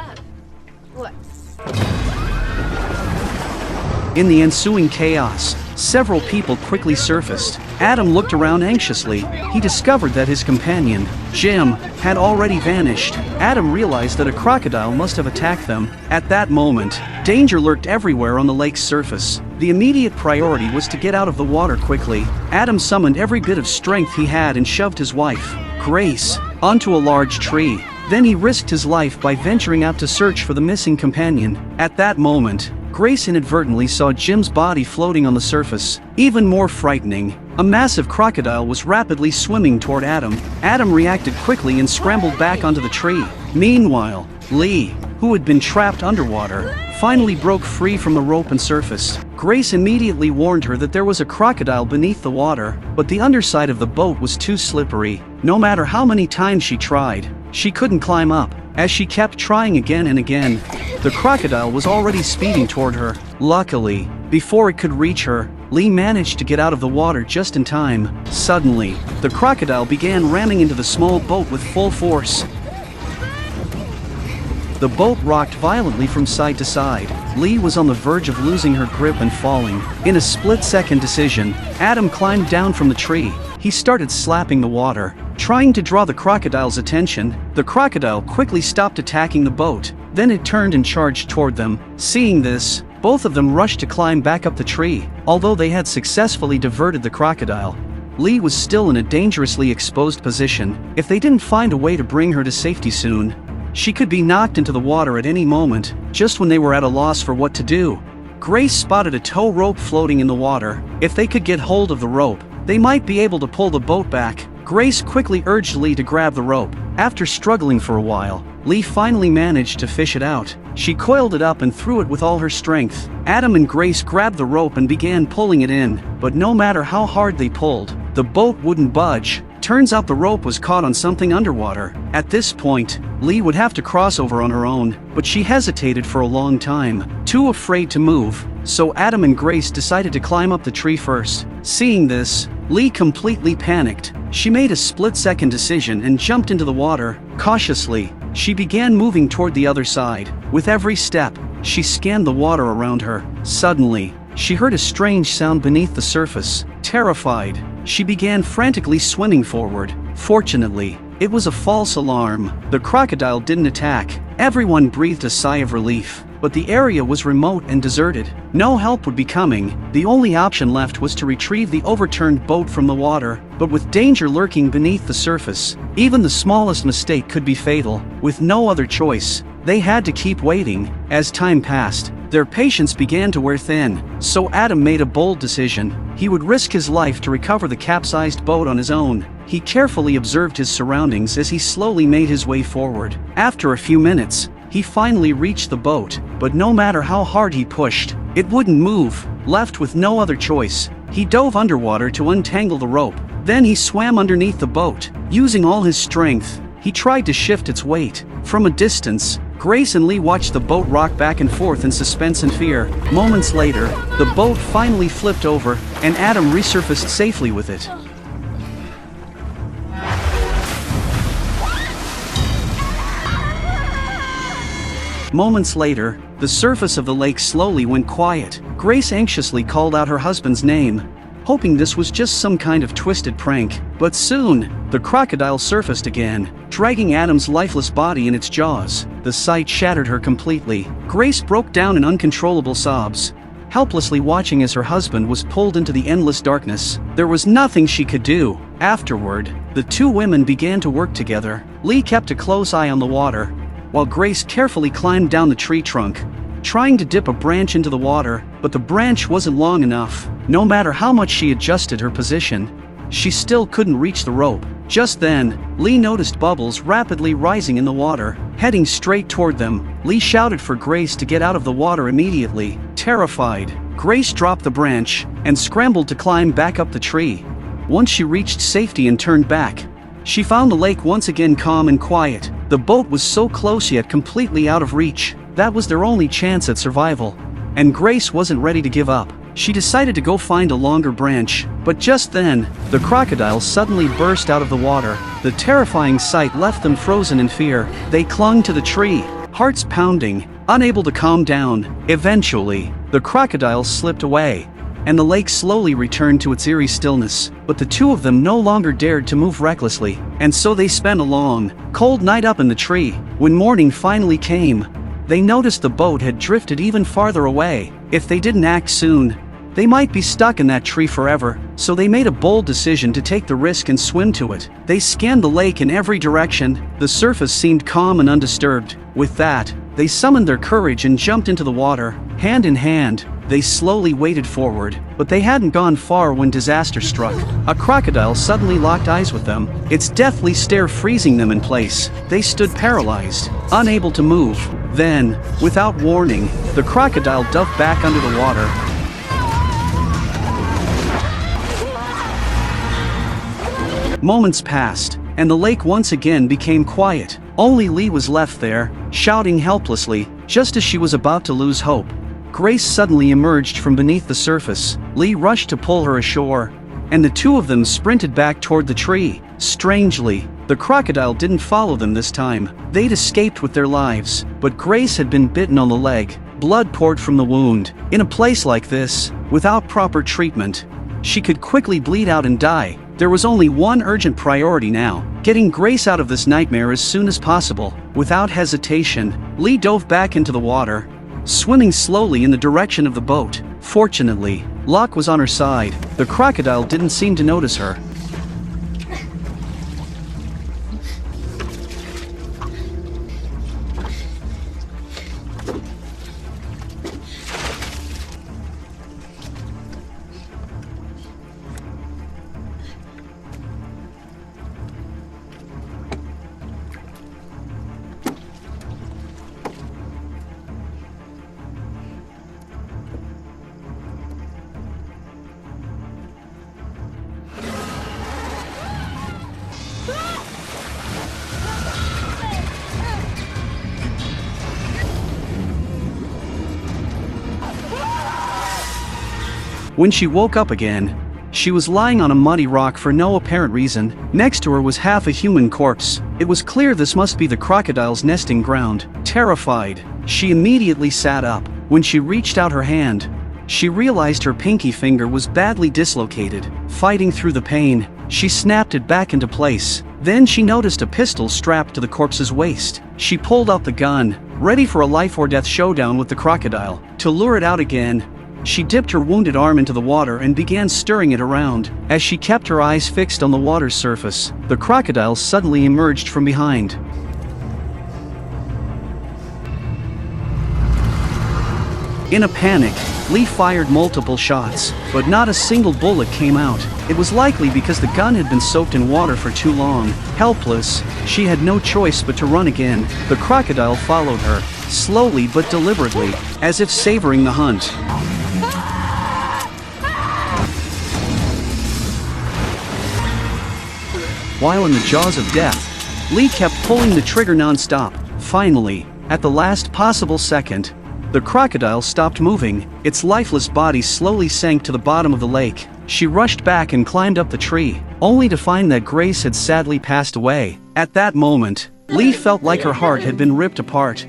that? What? In the ensuing chaos, several people quickly surfaced. Adam looked around anxiously. He discovered that his companion, Jim, had already vanished. Adam realized that a crocodile must have attacked them. At that moment, danger lurked everywhere on the lake's surface. The immediate priority was to get out of the water quickly. Adam summoned every bit of strength he had and shoved his wife, Grace, onto a large tree. Then he risked his life by venturing out to search for the missing companion. At that moment, Grace inadvertently saw Jim's body floating on the surface. Even more frightening, a massive crocodile was rapidly swimming toward Adam. Adam reacted quickly and scrambled back onto the tree. Meanwhile, Lee, who had been trapped underwater, finally broke free from the rope and surfaced. Grace immediately warned her that there was a crocodile beneath the water, but the underside of the boat was too slippery. No matter how many times she tried, she couldn't climb up. As she kept trying again and again, the crocodile was already speeding toward her. Luckily, before it could reach her, Lee managed to get out of the water just in time. Suddenly, the crocodile began ramming into the small boat with full force. The boat rocked violently from side to side. Lee was on the verge of losing her grip and falling. In a split-second decision, Adam climbed down from the tree. He started slapping the water, trying to draw the crocodile's attention. The crocodile quickly stopped attacking the boat. Then it turned and charged toward them. Seeing this, both of them rushed to climb back up the tree. Although they had successfully diverted the crocodile, Lee was still in a dangerously exposed position. If they didn't find a way to bring her to safety soon, she could be knocked into the water at any moment. Just when they were at a loss for what to do, Grace spotted a tow rope floating in the water. If they could get hold of the rope, they might be able to pull the boat back. Grace quickly urged Lee to grab the rope. After struggling for a while, Lee finally managed to fish it out. She coiled it up and threw it with all her strength. Adam and Grace grabbed the rope and began pulling it in, but no matter how hard they pulled, the boat wouldn't budge. Turns out the rope was caught on something underwater. At this point, Lee would have to cross over on her own, but she hesitated for a long time, too afraid to move, so Adam and Grace decided to climb up the tree first. Seeing this, Lee completely panicked. She made a split-second decision and jumped into the water. Cautiously, she began moving toward the other side. With every step, she scanned the water around her. Suddenly, she heard a strange sound beneath the surface. Terrified, she began frantically swimming forward. Fortunately, it was a false alarm. The crocodile didn't attack. Everyone breathed a sigh of relief, but the area was remote and deserted. No help would be coming. The only option left was to retrieve the overturned boat from the water, but with danger lurking beneath the surface, even the smallest mistake could be fatal. With no other choice, they had to keep waiting. As time passed, their patience began to wear thin, so Adam made a bold decision. He would risk his life to recover the capsized boat on his own. He carefully observed his surroundings as he slowly made his way forward. After a few minutes, he finally reached the boat, but no matter how hard he pushed, it wouldn't move. Left with no other choice, he dove underwater to untangle the rope. Then he swam underneath the boat. Using all his strength, he tried to shift its weight. From a distance, Grace and Lee watched the boat rock back and forth in suspense and fear. Moments later, the boat finally flipped over, and Adam resurfaced safely with it. Moments later, the surface of the lake slowly went quiet. Grace anxiously called out her husband's name, hoping this was just some kind of twisted prank. But soon, the crocodile surfaced again, dragging Adam's lifeless body in its jaws. The sight shattered her completely. Grace broke down in uncontrollable sobs, helplessly watching as her husband was pulled into the endless darkness. There was nothing she could do. Afterward, the two women began to work together. Lee kept a close eye on the water, while Grace carefully climbed down the tree trunk, trying to dip a branch into the water, but the branch wasn't long enough. No matter how much she adjusted her position, she still couldn't reach the rope. Just then, Lee noticed bubbles rapidly rising in the water, heading straight toward them. Lee shouted for Grace to get out of the water immediately. Terrified, Grace dropped the branch and scrambled to climb back up the tree. Once she reached safety and turned back, she found the lake once again calm and quiet. The boat was so close yet completely out of reach. That was their only chance at survival. And Grace wasn't ready to give up. She decided to go find a longer branch, but just then, the crocodile suddenly burst out of the water. The terrifying sight left them frozen in fear. They clung to the tree, hearts pounding, unable to calm down. Eventually, the crocodile slipped away, and the lake slowly returned to its eerie stillness. But the two of them no longer dared to move recklessly, and so they spent a long, cold night up in the tree. When morning finally came, they noticed the boat had drifted even farther away. If they didn't act soon, they might be stuck in that tree forever, so they made a bold decision to take the risk and swim to it. They scanned the lake in every direction. The surface seemed calm and undisturbed. With that, they summoned their courage and jumped into the water. Hand in hand, they slowly waded forward, but they hadn't gone far when disaster struck. A crocodile suddenly locked eyes with them, its deathly stare freezing them in place. They stood paralyzed, unable to move. Then, without warning, the crocodile dove back under the water. Moments passed, and the lake once again became quiet. Only Lee was left there, shouting helplessly, just as she was about to lose hope. Grace suddenly emerged from beneath the surface. Lee rushed to pull her ashore, and the two of them sprinted back toward the tree. Strangely, the crocodile didn't follow them this time. They'd escaped with their lives, but Grace had been bitten on the leg. Blood poured from the wound. In a place like this, without proper treatment, she could quickly bleed out and die. There was only one urgent priority now: getting Grace out of this nightmare as soon as possible. Without hesitation, Lee dove back into the water, swimming slowly in the direction of the boat. Fortunately, luck was on her side. The crocodile didn't seem to notice her. When she woke up again, she was lying on a muddy rock for no apparent reason. Next to her was half a human corpse. It was clear this must be the crocodile's nesting ground. Terrified, she immediately sat up. When she reached out her hand, she realized her pinky finger was badly dislocated. Fighting through the pain, she snapped it back into place. Then she noticed a pistol strapped to the corpse's waist. She pulled out the gun, ready for a life-or-death showdown with the crocodile. To lure it out again, she dipped her wounded arm into the water and began stirring it around. As she kept her eyes fixed on the water's surface, the crocodile suddenly emerged from behind. In a panic, Lee fired multiple shots, but not a single bullet came out. It was likely because the gun had been soaked in water for too long. Helpless, she had no choice but to run again. The crocodile followed her, slowly but deliberately, as if savoring the hunt. While in the jaws of death, Lee kept pulling the trigger non-stop. Finally, at the last possible second, the crocodile stopped moving. Its lifeless body slowly sank to the bottom of the lake. She rushed back and climbed up the tree, only to find that Grace had sadly passed away. At that moment, Lee felt like her heart had been ripped apart.